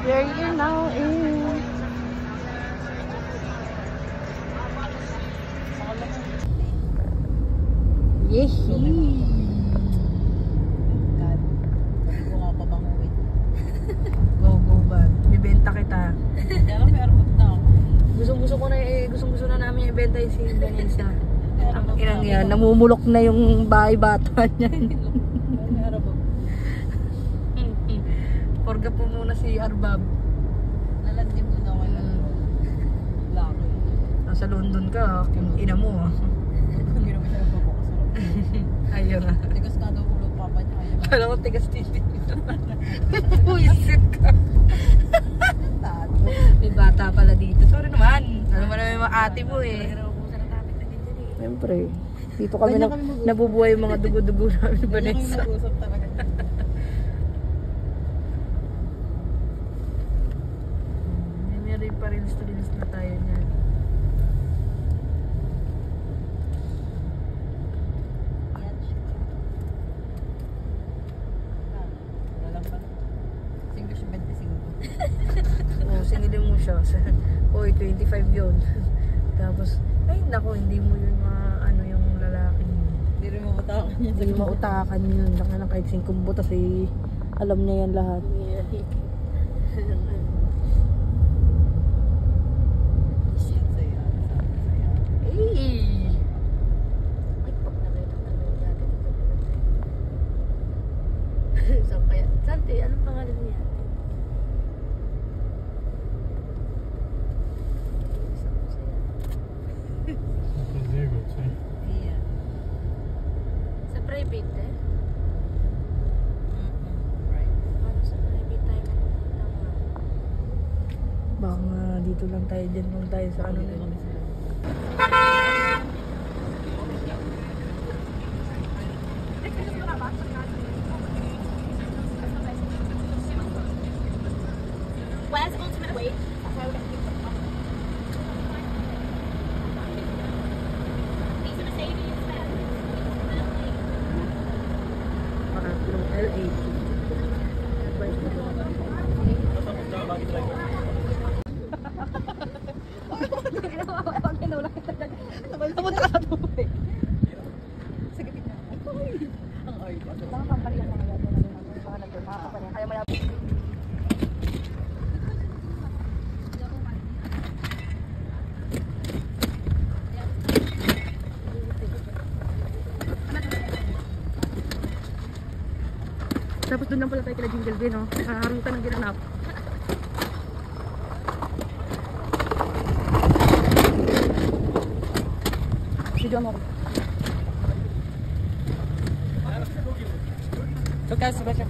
Where you now in? Yehi! Go ba? Bibenta kita. Gusto ko na gusto na namin ibenta yung si Vanessa. Ang ilang yan, namumulok na yung bahay bata niya. Porga po muna si Arbab. Nalandi mo na wala. Laki. Nasa London ka, ina mo ah. Hindi naman siya nagpapakas. Ayaw nga. Tigas nga daw ulo papa niya. Kala ko tigas titi. Puisit ka. May bata pala dito. Sorry naman. Alam mo naman yung mga ate mo eh. Siyempre. Dito kami nabubuhay yung mga dugo-dugo namin, Vanessa. Mag-usap talaga. May reels na tayo niyan. Singilin mo siya. Oy, 25 yun. Tapos, ay nako, hindi mo yun ano yung lalaki yun. Hindi rin mautakan niya. Hindi mautakan yun. Laka na kahit 5 butas eh. Alam niya yan lahat. Hey! Ay, pag nakita na lang dati. Saan kaya? Sante, anong pangalan niya? Sa private eh? Ano sa private tayo pupunta nga? Baka dito lang tayo dyan lang tayo sa ano na yun. Where's ultimate weight? These are Mercedes. Yung L8. Napunta ka sa tubig. Sa gabit na. Ang ay. Baka pampalihan mga yan. Baka nandun. Makakapalihan. Kaya malapit. Tapos doon lang pala tayo kila Jingle Bell, no? Ruta ng ginanap. Video mo. So guys, ba siya?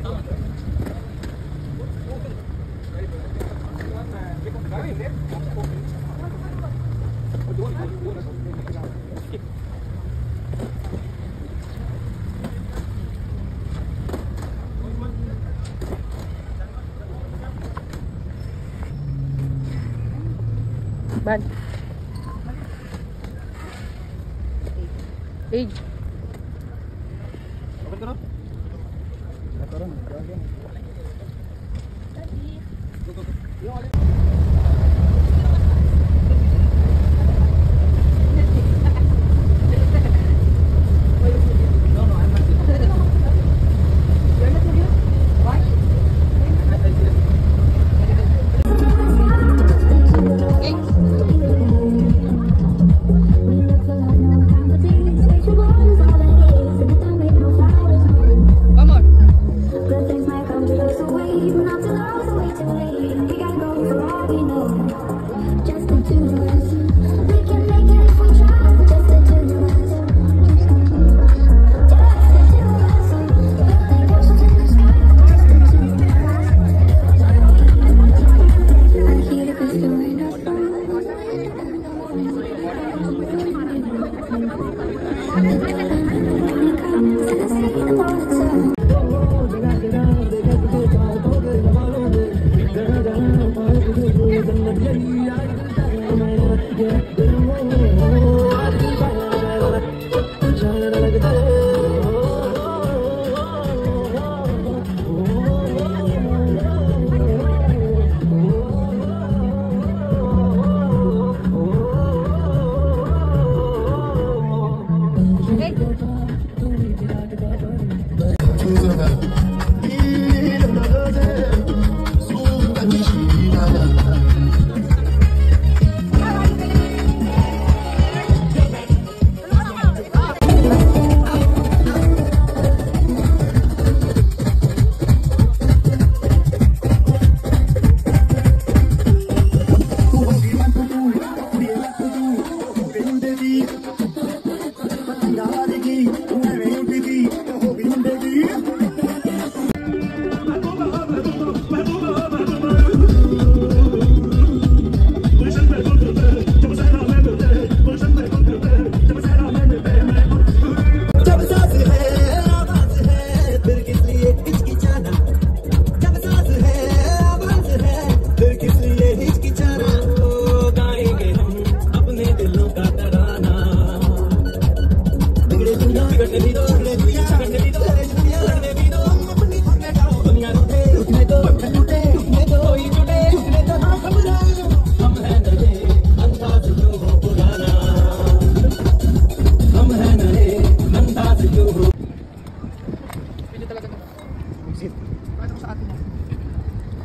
Ban. Age.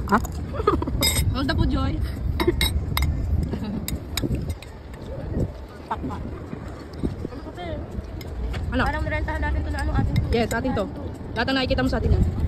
Ha? Hold up po, Joy. Pakpa. Ano? Parang nirentahan natin to na anong atin to. Yes, atin to. Lahat ang nakikita mo sa atin yan.